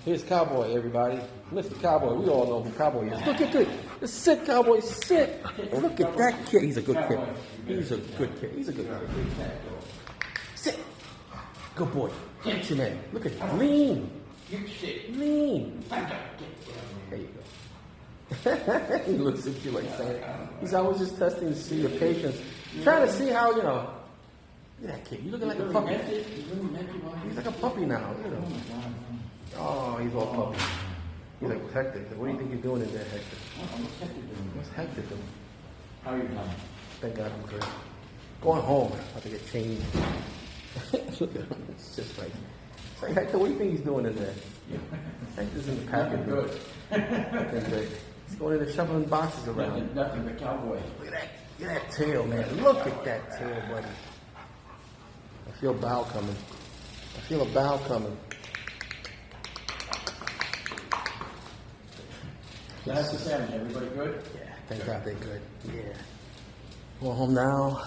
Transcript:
Here's Cowboy, everybody. Mr. Cowboy, we all know who Cowboy is. Look at this. Sit, Cowboy, sit. Look at that kid. He's a good kid. He's a good kid. He's a good kid. Sit. Good boy. Get your man. Look at him. Lean. Lean. There you go. He looks at you like saying, he's always just testing to see your patience. Trying to see how, you know. Look at that kid. He's looking like a puppy. He's like a puppy now. Look at him. Oh, he's all puppy. He's like, Hector, what do you think you're doing in there, Hector? What's Hector doing? How are you doing? Thank God I'm great. Going home. I have to get changed. Look at him. It's just like, say, Hector, what do you think he's doing in there? Hector's in the package. Good. He's going in there shoveling boxes around. Nothing but Cowboy. Look at that tail, man. Look at that tail, buddy. I feel a bow coming. I feel a bow coming. That's the Saturday. Everybody good? Yeah, thank God they're good. Yeah. Going home now.